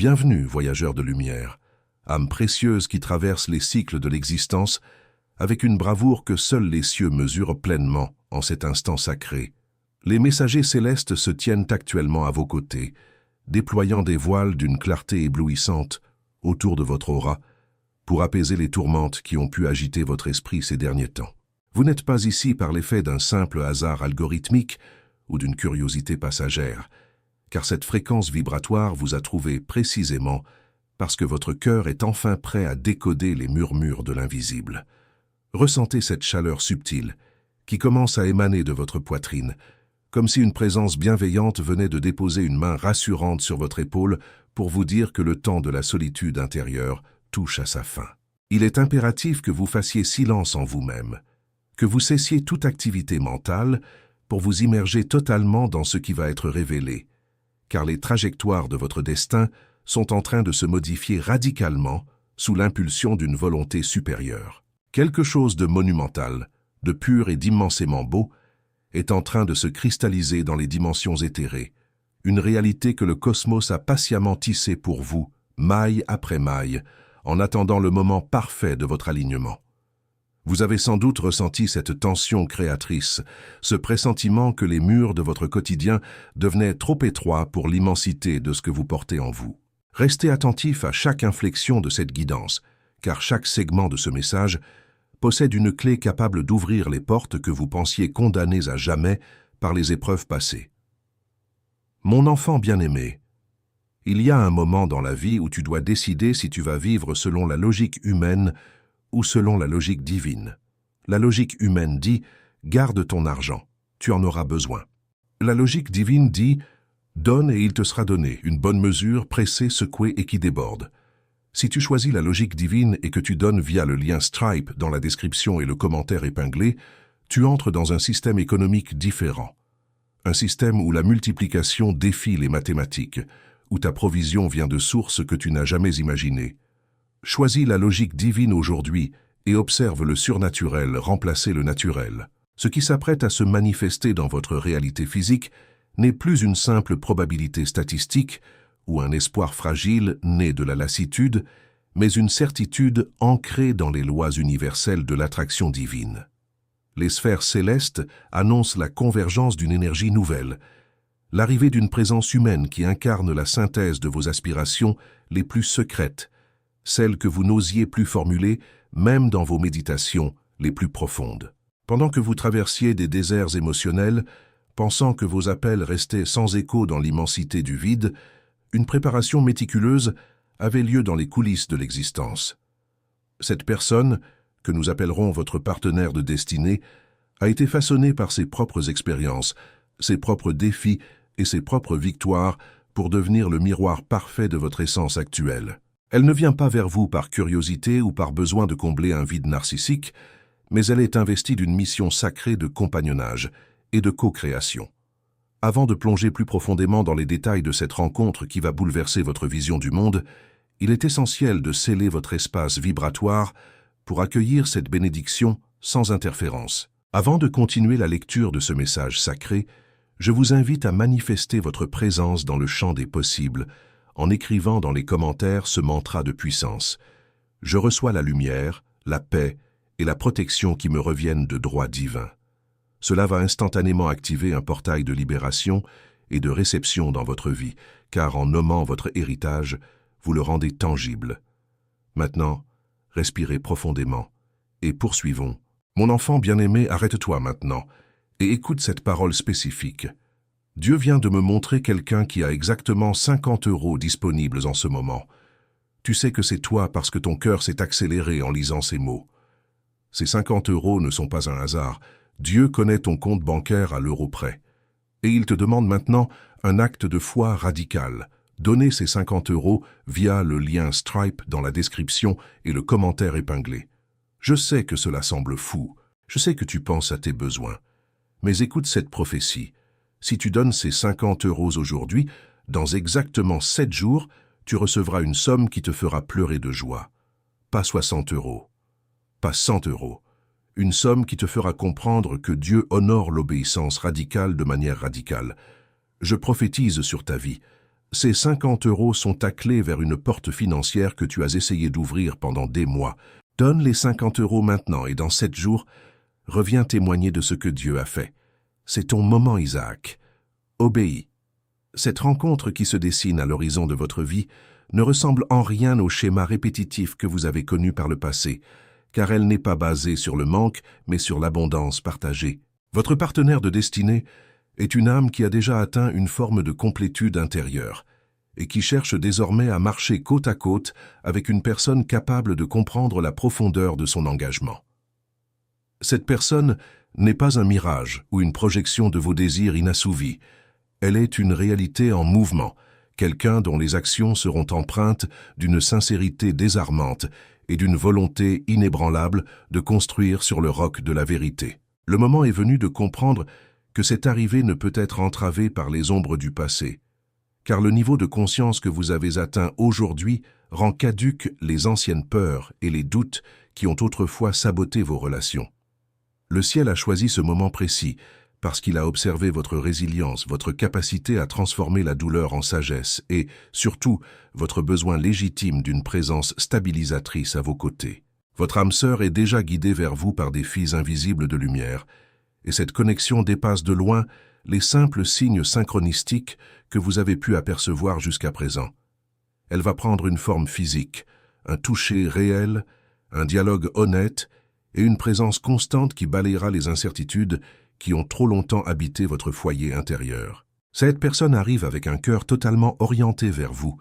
Bienvenue, voyageurs de lumière, âmes précieuses qui traversent les cycles de l'existence avec une bravoure que seuls les cieux mesurent pleinement en cet instant sacré. Les messagers célestes se tiennent actuellement à vos côtés, déployant des voiles d'une clarté éblouissante autour de votre aura pour apaiser les tourmentes qui ont pu agiter votre esprit ces derniers temps. Vous n'êtes pas ici par l'effet d'un simple hasard algorithmique ou d'une curiosité passagère, car cette fréquence vibratoire vous a trouvé précisément parce que votre cœur est enfin prêt à décoder les murmures de l'invisible. Ressentez cette chaleur subtile qui commence à émaner de votre poitrine, comme si une présence bienveillante venait de déposer une main rassurante sur votre épaule pour vous dire que le temps de la solitude intérieure touche à sa fin. Il est impératif que vous fassiez silence en vous-même, que vous cessiez toute activité mentale pour vous immerger totalement dans ce qui va être révélé, car les trajectoires de votre destin sont en train de se modifier radicalement sous l'impulsion d'une volonté supérieure. Quelque chose de monumental, de pur et d'immensément beau, est en train de se cristalliser dans les dimensions éthérées, une réalité que le cosmos a patiemment tissée pour vous, maille après maille, en attendant le moment parfait de votre alignement. Vous avez sans doute ressenti cette tension créatrice, ce pressentiment que les murs de votre quotidien devenaient trop étroits pour l'immensité de ce que vous portez en vous. Restez attentif à chaque inflexion de cette guidance, car chaque segment de ce message possède une clé capable d'ouvrir les portes que vous pensiez condamnées à jamais par les épreuves passées. Mon enfant bien-aimé, il y a un moment dans la vie où tu dois décider si tu vas vivre selon la logique humaine ou selon la logique divine. La logique humaine dit « garde ton argent, tu en auras besoin ». La logique divine dit « donne et il te sera donné, une bonne mesure, pressée, secouée et qui déborde ». Si tu choisis la logique divine et que tu donnes via le lien Stripe dans la description et le commentaire épinglé, tu entres dans un système économique différent. Un système où la multiplication défie les mathématiques, où ta provision vient de sources que tu n'as jamais imaginées. Choisis la logique divine aujourd'hui et observe le surnaturel remplacer le naturel. Ce qui s'apprête à se manifester dans votre réalité physique n'est plus une simple probabilité statistique ou un espoir fragile né de la lassitude, mais une certitude ancrée dans les lois universelles de l'attraction divine. Les sphères célestes annoncent la convergence d'une énergie nouvelle, l'arrivée d'une présence humaine qui incarne la synthèse de vos aspirations les plus secrètes, celles que vous n'osiez plus formuler même dans vos méditations les plus profondes. Pendant que vous traversiez des déserts émotionnels, pensant que vos appels restaient sans écho dans l'immensité du vide, une préparation méticuleuse avait lieu dans les coulisses de l'existence. Cette personne, que nous appellerons votre partenaire de destinée, a été façonnée par ses propres expériences, ses propres défis et ses propres victoires pour devenir le miroir parfait de votre essence actuelle. Elle ne vient pas vers vous par curiosité ou par besoin de combler un vide narcissique, mais elle est investie d'une mission sacrée de compagnonnage et de co-création. Avant de plonger plus profondément dans les détails de cette rencontre qui va bouleverser votre vision du monde, il est essentiel de sceller votre espace vibratoire pour accueillir cette bénédiction sans interférence. Avant de continuer la lecture de ce message sacré, je vous invite à manifester votre présence dans le champ des possibles en écrivant dans les commentaires ce mantra de puissance. Je reçois la lumière, la paix et la protection qui me reviennent de droit divin. Cela va instantanément activer un portail de libération et de réception dans votre vie, car en nommant votre héritage, vous le rendez tangible. Maintenant, respirez profondément et poursuivons. Mon enfant bien-aimé, arrête-toi maintenant et écoute cette parole spécifique. Dieu vient de me montrer quelqu'un qui a exactement 50 € disponibles en ce moment. Tu sais que c'est toi parce que ton cœur s'est accéléré en lisant ces mots. Ces 50 € ne sont pas un hasard. Dieu connaît ton compte bancaire à l'euro près. Et il te demande maintenant un acte de foi radical. Donnez ces 50 € via le lien Stripe dans la description et le commentaire épinglé. Je sais que cela semble fou. Je sais que tu penses à tes besoins. Mais écoute cette prophétie. Si tu donnes ces 50 € aujourd'hui, dans exactement 7 jours, tu recevras une somme qui te fera pleurer de joie. Pas 60 €, pas 100 €. Une somme qui te fera comprendre que Dieu honore l'obéissance radicale de manière radicale. Je prophétise sur ta vie. Ces 50 € sont ta clé vers une porte financière que tu as essayé d'ouvrir pendant des mois. Donne les 50 € maintenant et dans 7 jours, reviens témoigner de ce que Dieu a fait. C'est ton moment, Isaac. Obéis. Cette rencontre qui se dessine à l'horizon de votre vie ne ressemble en rien au schéma répétitif que vous avez connu par le passé, car elle n'est pas basée sur le manque, mais sur l'abondance partagée. Votre partenaire de destinée est une âme qui a déjà atteint une forme de complétude intérieure et qui cherche désormais à marcher côte à côte avec une personne capable de comprendre la profondeur de son engagement. Cette personne n'est pas un mirage ou une projection de vos désirs inassouvis. Elle est une réalité en mouvement, quelqu'un dont les actions seront empreintes d'une sincérité désarmante et d'une volonté inébranlable de construire sur le roc de la vérité. Le moment est venu de comprendre que cette arrivée ne peut être entravée par les ombres du passé, car le niveau de conscience que vous avez atteint aujourd'hui rend caduques les anciennes peurs et les doutes qui ont autrefois saboté vos relations. Le ciel a choisi ce moment précis parce qu'il a observé votre résilience, votre capacité à transformer la douleur en sagesse et, surtout, votre besoin légitime d'une présence stabilisatrice à vos côtés. Votre âme sœur est déjà guidée vers vous par des fils invisibles de lumière, et cette connexion dépasse de loin les simples signes synchronistiques que vous avez pu apercevoir jusqu'à présent. Elle va prendre une forme physique, un toucher réel, un dialogue honnête et une présence constante qui balayera les incertitudes qui ont trop longtemps habité votre foyer intérieur. Cette personne arrive avec un cœur totalement orienté vers vous,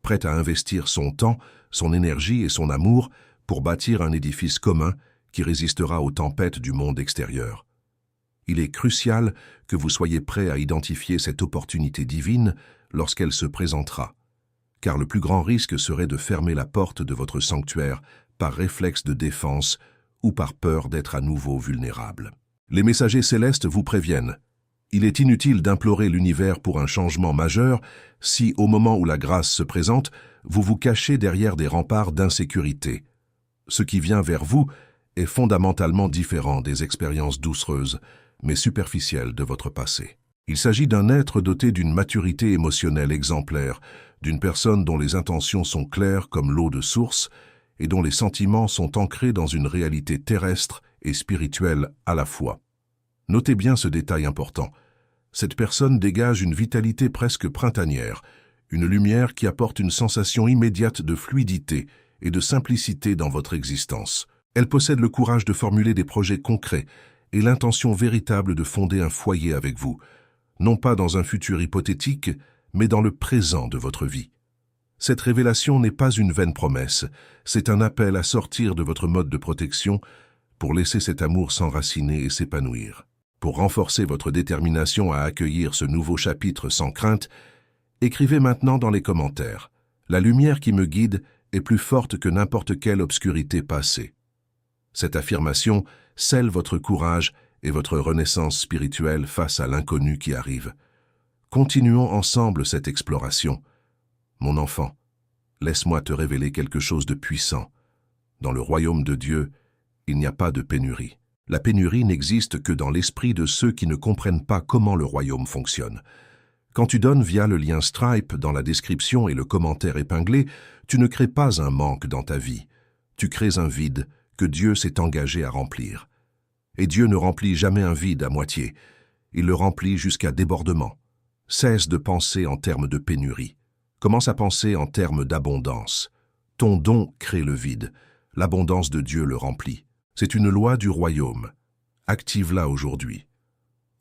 prête à investir son temps, son énergie et son amour pour bâtir un édifice commun qui résistera aux tempêtes du monde extérieur. Il est crucial que vous soyez prêt à identifier cette opportunité divine lorsqu'elle se présentera, car le plus grand risque serait de fermer la porte de votre sanctuaire par réflexe de défense ou par peur d'être à nouveau vulnérable. Les messagers célestes vous préviennent. Il est inutile d'implorer l'univers pour un changement majeur si, au moment où la grâce se présente, vous vous cachez derrière des remparts d'insécurité. Ce qui vient vers vous est fondamentalement différent des expériences doucereuses, mais superficielles de votre passé. Il s'agit d'un être doté d'une maturité émotionnelle exemplaire, d'une personne dont les intentions sont claires comme l'eau de source et dont les sentiments sont ancrés dans une réalité terrestre et spirituelle à la fois. Notez bien ce détail important. Cette personne dégage une vitalité presque printanière, une lumière qui apporte une sensation immédiate de fluidité et de simplicité dans votre existence. Elle possède le courage de formuler des projets concrets et l'intention véritable de fonder un foyer avec vous, non pas dans un futur hypothétique, mais dans le présent de votre vie. Cette révélation n'est pas une vaine promesse, c'est un appel à sortir de votre mode de protection pour laisser cet amour s'enraciner et s'épanouir. Pour renforcer votre détermination à accueillir ce nouveau chapitre sans crainte, écrivez maintenant dans les commentaires « La lumière qui me guide est plus forte que n'importe quelle obscurité passée ». Cette affirmation scelle votre courage et votre renaissance spirituelle face à l'inconnu qui arrive. Continuons ensemble cette exploration. Mon enfant, laisse-moi te révéler quelque chose de puissant. Dans le royaume de Dieu, il n'y a pas de pénurie. La pénurie n'existe que dans l'esprit de ceux qui ne comprennent pas comment le royaume fonctionne. Quand tu donnes via le lien Stripe dans la description et le commentaire épinglé, tu ne crées pas un manque dans ta vie. Tu crées un vide que Dieu s'est engagé à remplir. Et Dieu ne remplit jamais un vide à moitié. Il le remplit jusqu'à débordement. Cesse de penser en termes de pénurie. Commence à penser en termes d'abondance. Ton don crée le vide. L'abondance de Dieu le remplit. C'est une loi du royaume. Active-la aujourd'hui.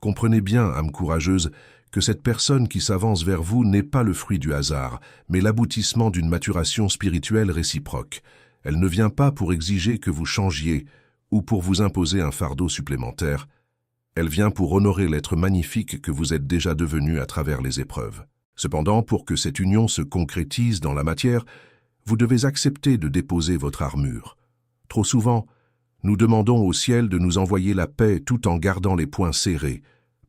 Comprenez bien, âme courageuse, que cette personne qui s'avance vers vous n'est pas le fruit du hasard, mais l'aboutissement d'une maturation spirituelle réciproque. Elle ne vient pas pour exiger que vous changiez ou pour vous imposer un fardeau supplémentaire. Elle vient pour honorer l'être magnifique que vous êtes déjà devenu à travers les épreuves. Cependant, pour que cette union se concrétise dans la matière, vous devez accepter de déposer votre armure. Trop souvent, nous demandons au ciel de nous envoyer la paix tout en gardant les poings serrés,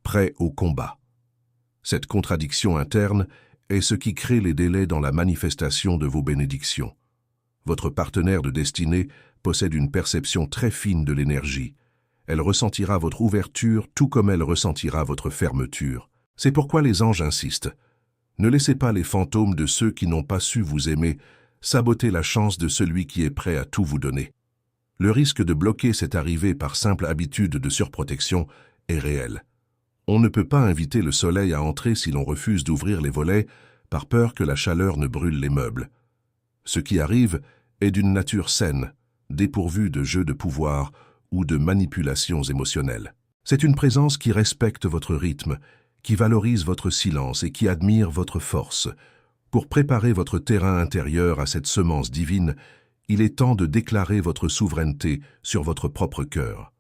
prêts au combat. Cette contradiction interne est ce qui crée les délais dans la manifestation de vos bénédictions. Votre partenaire de destinée possède une perception très fine de l'énergie. Elle ressentira votre ouverture tout comme elle ressentira votre fermeture. C'est pourquoi les anges insistent. Ne laissez pas les fantômes de ceux qui n'ont pas su vous aimer saboter la chance de celui qui est prêt à tout vous donner. Le risque de bloquer cette arrivée par simple habitude de surprotection est réel. On ne peut pas inviter le soleil à entrer si l'on refuse d'ouvrir les volets par peur que la chaleur ne brûle les meubles. Ce qui arrive est d'une nature saine, dépourvue de jeux de pouvoir ou de manipulations émotionnelles. C'est une présence qui respecte votre rythme, qui valorise votre silence et qui admire votre force. Pour préparer votre terrain intérieur à cette semence divine, il est temps de déclarer votre souveraineté sur votre propre cœur.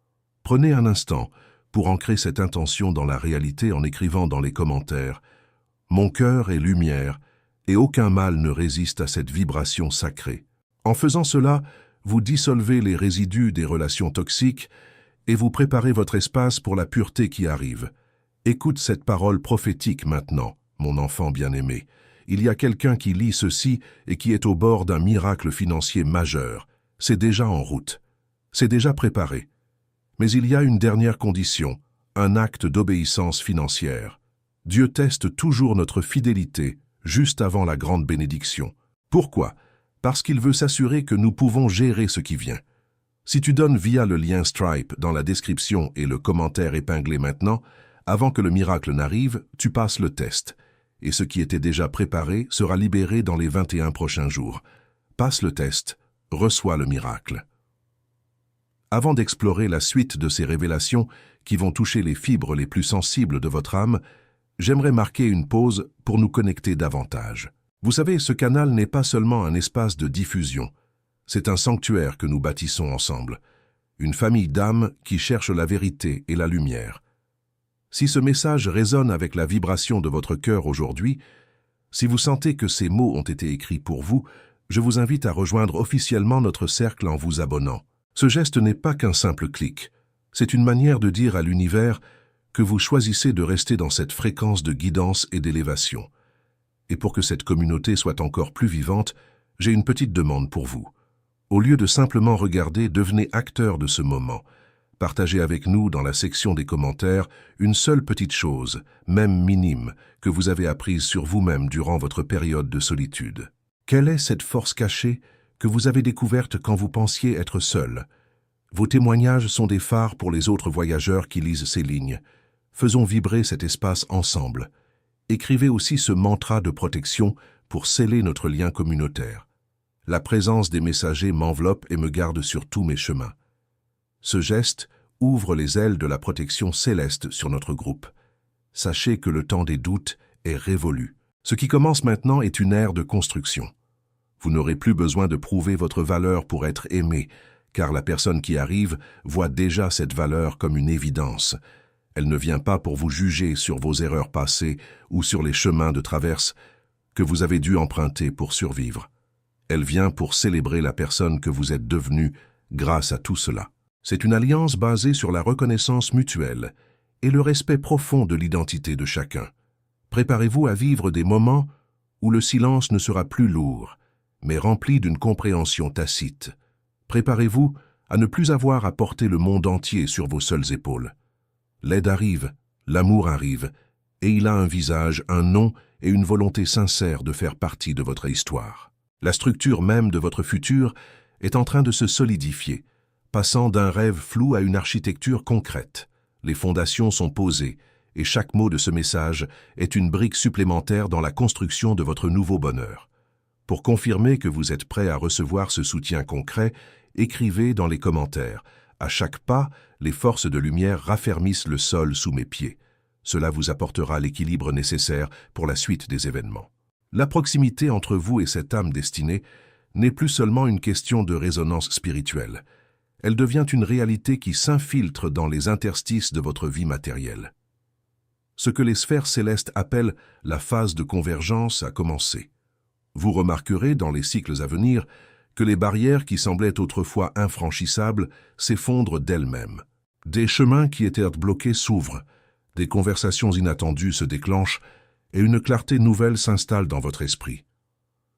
Prenez un instant pour ancrer cette intention dans la réalité en écrivant dans les commentaires « Mon cœur est lumière et aucun mal ne résiste à cette vibration sacrée ». En faisant cela, vous dissolvez les résidus des relations toxiques et vous préparez votre espace pour la pureté qui arrive. Écoute cette parole prophétique maintenant, mon enfant bien-aimé. Il y a quelqu'un qui lit ceci et qui est au bord d'un miracle financier majeur. C'est déjà en route. C'est déjà préparé. Mais il y a une dernière condition, un acte d'obéissance financière. Dieu teste toujours notre fidélité juste avant la grande bénédiction. Pourquoi? Parce qu'il veut s'assurer que nous pouvons gérer ce qui vient. Si tu donnes via le lien Stripe dans la description et le commentaire épinglé maintenant, avant que le miracle n'arrive, tu passes le test. Et ce qui était déjà préparé sera libéré dans les 21 prochains jours. Passe le test, reçois le miracle. Avant d'explorer la suite de ces révélations qui vont toucher les fibres les plus sensibles de votre âme, j'aimerais marquer une pause pour nous connecter davantage. Vous savez, ce canal n'est pas seulement un espace de diffusion, c'est un sanctuaire que nous bâtissons ensemble, une famille d'âmes qui cherchent la vérité et la lumière. Si ce message résonne avec la vibration de votre cœur aujourd'hui, si vous sentez que ces mots ont été écrits pour vous, je vous invite à rejoindre officiellement notre cercle en vous abonnant. Ce geste n'est pas qu'un simple clic, c'est une manière de dire à l'univers que vous choisissez de rester dans cette fréquence de guidance et d'élévation. Et pour que cette communauté soit encore plus vivante, j'ai une petite demande pour vous. Au lieu de simplement regarder, devenez acteur de ce moment. Partagez avec nous dans la section des commentaires une seule petite chose, même minime, que vous avez apprise sur vous-même durant votre période de solitude. Quelle est cette force cachée que vous avez découverte quand vous pensiez être seul? Vos témoignages sont des phares pour les autres voyageurs qui lisent ces lignes. Faisons vibrer cet espace ensemble. Écrivez aussi ce mantra de protection pour sceller notre lien communautaire. La présence des messagers m'enveloppe et me garde sur tous mes chemins. Ce geste ouvre les ailes de la protection céleste sur notre groupe. Sachez que le temps des doutes est révolu. Ce qui commence maintenant est une ère de construction. Vous n'aurez plus besoin de prouver votre valeur pour être aimé, car la personne qui arrive voit déjà cette valeur comme une évidence. Elle ne vient pas pour vous juger sur vos erreurs passées ou sur les chemins de traverse que vous avez dû emprunter pour survivre. Elle vient pour célébrer la personne que vous êtes devenue grâce à tout cela. C'est une alliance basée sur la reconnaissance mutuelle et le respect profond de l'identité de chacun. Préparez-vous à vivre des moments où le silence ne sera plus lourd, mais rempli d'une compréhension tacite. Préparez-vous à ne plus avoir à porter le monde entier sur vos seules épaules. L'aide arrive, l'amour arrive, et il a un visage, un nom et une volonté sincère de faire partie de votre histoire. La structure même de votre futur est en train de se solidifier, passant d'un rêve flou à une architecture concrète. Les fondations sont posées, et chaque mot de ce message est une brique supplémentaire dans la construction de votre nouveau bonheur. Pour confirmer que vous êtes prêt à recevoir ce soutien concret, écrivez dans les commentaires. À chaque pas, les forces de lumière raffermissent le sol sous mes pieds. Cela vous apportera l'équilibre nécessaire pour la suite des événements. La proximité entre vous et cette âme destinée n'est plus seulement une question de résonance spirituelle. Elle devient une réalité qui s'infiltre dans les interstices de votre vie matérielle. Ce que les sphères célestes appellent la phase de convergence a commencé. Vous remarquerez dans les cycles à venir que les barrières qui semblaient autrefois infranchissables s'effondrent d'elles-mêmes. Des chemins qui étaient bloqués s'ouvrent, des conversations inattendues se déclenchent et une clarté nouvelle s'installe dans votre esprit.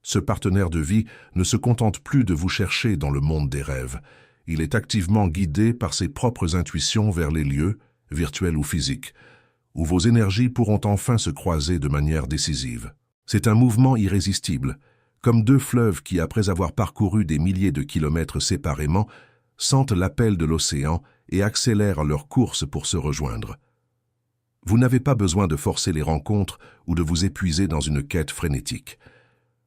Ce partenaire de vie ne se contente plus de vous chercher dans le monde des rêves. Il est activement guidé par ses propres intuitions vers les lieux, virtuels ou physiques, où vos énergies pourront enfin se croiser de manière décisive. C'est un mouvement irrésistible, comme deux fleuves qui, après avoir parcouru des milliers de kilomètres séparément, sentent l'appel de l'océan et accélèrent leur course pour se rejoindre. Vous n'avez pas besoin de forcer les rencontres ou de vous épuiser dans une quête frénétique.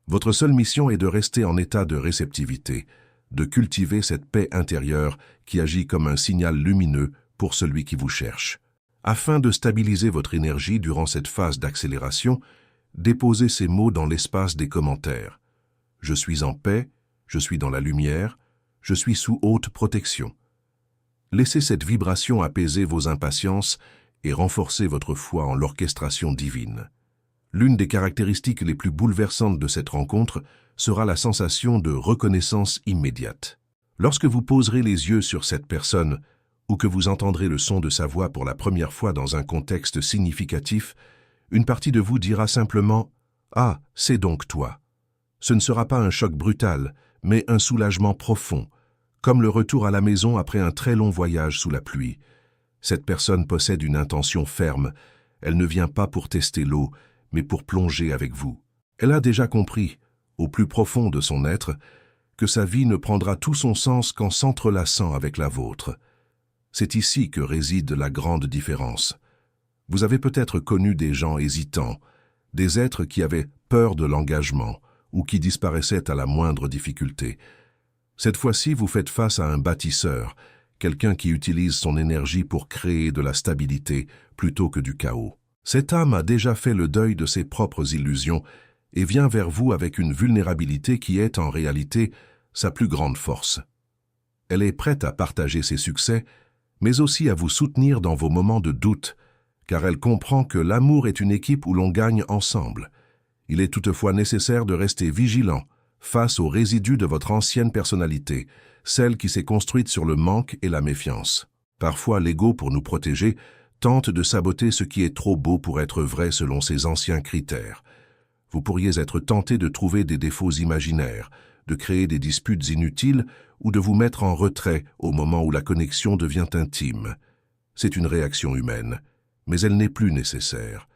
Votre seule mission est de rester en état de réceptivité, de cultiver cette paix intérieure qui agit comme un signal lumineux pour celui qui vous cherche. Afin de stabiliser votre énergie durant cette phase d'accélération, déposez ces mots dans l'espace des commentaires. Je suis en paix, je suis dans la lumière, je suis sous haute protection. Laissez cette vibration apaiser vos impatiences et renforcer votre foi en l'orchestration divine. L'une des caractéristiques les plus bouleversantes de cette rencontre sera la sensation de reconnaissance immédiate. Lorsque vous poserez les yeux sur cette personne ou que vous entendrez le son de sa voix pour la première fois dans un contexte significatif, une partie de vous dira simplement « Ah, c'est donc toi ». Ce ne sera pas un choc brutal, mais un soulagement profond, comme le retour à la maison après un très long voyage sous la pluie. Cette personne possède une intention ferme. Elle ne vient pas pour tester l'eau, mais pour plonger avec vous. Elle a déjà compris, au plus profond de son être, que sa vie ne prendra tout son sens qu'en s'entrelaçant avec la vôtre. C'est ici que réside la grande différence. Vous avez peut-être connu des gens hésitants, des êtres qui avaient peur de l'engagement ou qui disparaissaient à la moindre difficulté. Cette fois-ci, vous faites face à un bâtisseur, quelqu'un qui utilise son énergie pour créer de la stabilité plutôt que du chaos. Cette âme a déjà fait le deuil de ses propres illusions et vient vers vous avec une vulnérabilité qui est en réalité sa plus grande force. Elle est prête à partager ses succès, mais aussi à vous soutenir dans vos moments de doute, car elle comprend que l'amour est une équipe où l'on gagne ensemble. Il est toutefois nécessaire de rester vigilant face aux résidus de votre ancienne personnalité, celle qui s'est construite sur le manque et la méfiance. Parfois, l'ego, pour nous protéger, tente de saboter ce qui est trop beau pour être vrai selon ses anciens critères. Vous pourriez être tenté de trouver des défauts imaginaires, de créer des disputes inutiles ou de vous mettre en retrait au moment où la connexion devient intime. C'est une réaction humaine, mais elle n'est plus nécessaire.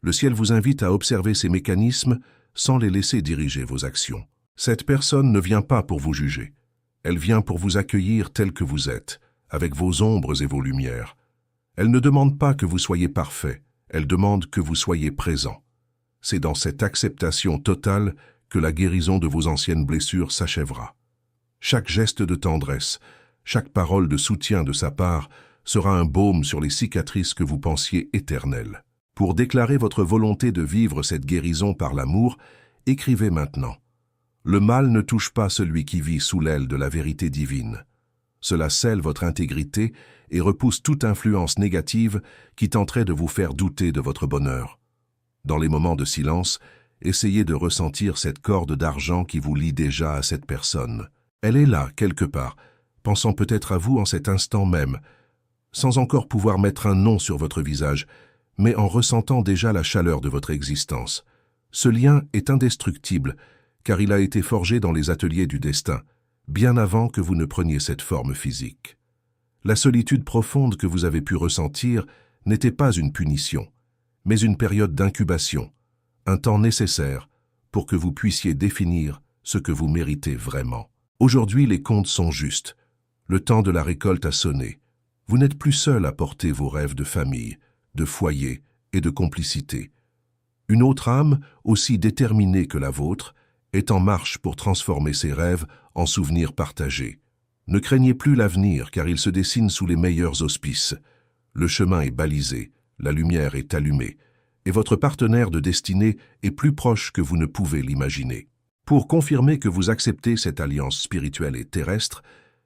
Le ciel vous invite à observer ces mécanismes sans les laisser diriger vos actions. Cette personne ne vient pas pour vous juger. Elle vient pour vous accueillir tel que vous êtes, avec vos ombres et vos lumières. Elle ne demande pas que vous soyez parfait, elle demande que vous soyez présent. C'est dans cette acceptation totale que la guérison de vos anciennes blessures s'achèvera. Chaque geste de tendresse, chaque parole de soutien de sa part sera un baume sur les cicatrices que vous pensiez éternelles. Pour déclarer votre volonté de vivre cette guérison par l'amour, écrivez maintenant. Le mal ne touche pas celui qui vit sous l'aile de la vérité divine. Cela scelle votre intégrité et repousse toute influence négative qui tenterait de vous faire douter de votre bonheur. Dans les moments de silence, essayez de ressentir cette corde d'argent qui vous lie déjà à cette personne. Elle est là, quelque part, pensant peut-être à vous en cet instant même, sans encore pouvoir mettre un nom sur votre visage, mais en ressentant déjà la chaleur de votre existence. Ce lien est indestructible, car il a été forgé dans les ateliers du destin, bien avant que vous ne preniez cette forme physique. La solitude profonde que vous avez pu ressentir n'était pas une punition, mais une période d'incubation, un temps nécessaire pour que vous puissiez définir ce que vous méritez vraiment. Aujourd'hui, les comptes sont justes. Le temps de la récolte a sonné. Vous n'êtes plus seul à porter vos rêves de famille, de foyer et de complicité. Une autre âme, aussi déterminée que la vôtre, est en marche pour transformer ses rêves en souvenirs partagés. Ne craignez plus l'avenir car il se dessine sous les meilleurs auspices. Le chemin est balisé, la lumière est allumée, et votre partenaire de destinée est plus proche que vous ne pouvez l'imaginer. Pour confirmer que vous acceptez cette alliance spirituelle et terrestre,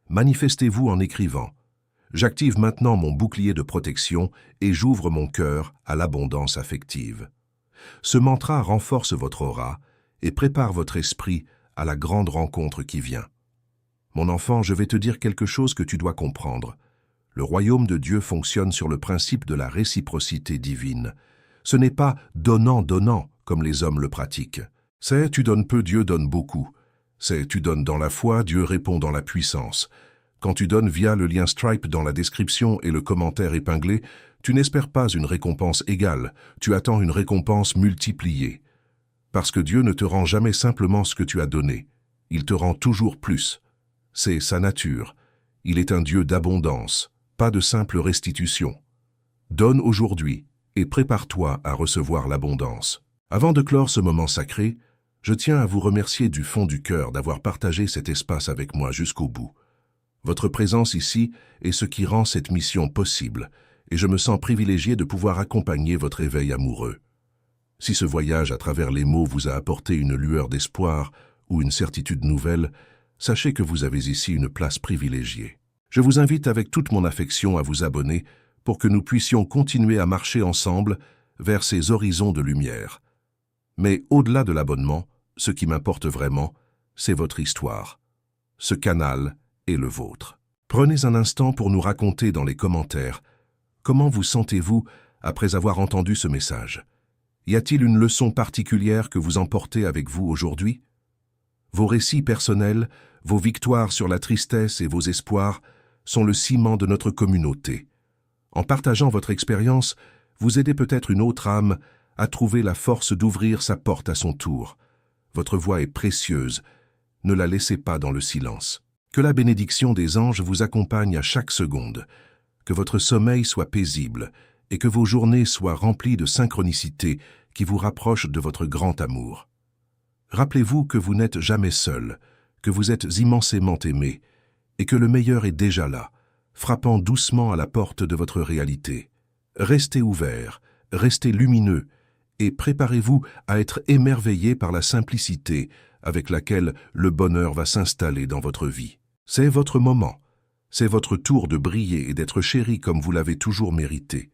manifestez-vous en écrivant « J'active maintenant mon bouclier de protection et j'ouvre mon cœur à l'abondance affective ». Ce mantra renforce votre aura et prépare votre esprit à la grande rencontre qui vient. Mon enfant, je vais te dire quelque chose que tu dois comprendre. Le royaume de Dieu fonctionne sur le principe de la réciprocité divine. Ce n'est pas donnant-donnant comme les hommes le pratiquent. C'est tu donnes peu, Dieu donne beaucoup. C'est tu donnes dans la foi, Dieu répond dans la puissance. Quand tu donnes via le lien Stripe dans la description et le commentaire épinglé, tu n'espères pas une récompense égale, tu attends une récompense multipliée. Parce que Dieu ne te rend jamais simplement ce que tu as donné. Il te rend toujours plus. C'est sa nature. Il est un Dieu d'abondance, pas de simple restitution. Donne aujourd'hui et prépare-toi à recevoir l'abondance. Avant de clore ce moment sacré, je tiens à vous remercier du fond du cœur d'avoir partagé cet espace avec moi jusqu'au bout. Votre présence ici est ce qui rend cette mission possible, et je me sens privilégié de pouvoir accompagner votre éveil amoureux. Si ce voyage à travers les mots vous a apporté une lueur d'espoir ou une certitude nouvelle, sachez que vous avez ici une place privilégiée. Je vous invite avec toute mon affection à vous abonner pour que nous puissions continuer à marcher ensemble vers ces horizons de lumière. Mais au-delà de l'abonnement, ce qui m'importe vraiment, c'est votre histoire. Ce canal est le vôtre. Prenez un instant pour nous raconter dans les commentaires comment vous sentez-vous après avoir entendu ce message. Y a-t-il une leçon particulière que vous emportez avec vous aujourd'hui? Vos récits personnels, vos victoires sur la tristesse et vos espoirs sont le ciment de notre communauté. En partageant votre expérience, vous aidez peut-être une autre âme à trouver la force d'ouvrir sa porte à son tour. Votre voix est précieuse, ne la laissez pas dans le silence. Que la bénédiction des anges vous accompagne à chaque seconde, que votre sommeil soit paisible et que vos journées soient remplies de synchronicité qui vous rapprochent de votre grand amour. Rappelez-vous que vous n'êtes jamais seul, que vous êtes immensément aimé et que le meilleur est déjà là, frappant doucement à la porte de votre réalité. Restez ouvert, restez lumineux et préparez-vous à être émerveillé par la simplicité avec laquelle le bonheur va s'installer dans votre vie. C'est votre moment, c'est votre tour de briller et d'être chéri comme vous l'avez toujours mérité.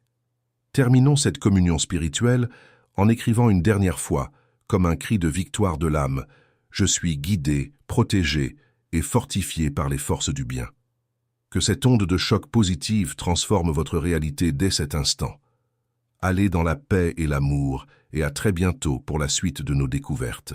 Terminons cette communion spirituelle en écrivant une dernière fois, comme un cri de victoire de l'âme, « Je suis guidé, protégé et fortifié par les forces du bien ». Que cette onde de choc positive transforme votre réalité dès cet instant. Allez dans la paix et l'amour, et à très bientôt pour la suite de nos découvertes.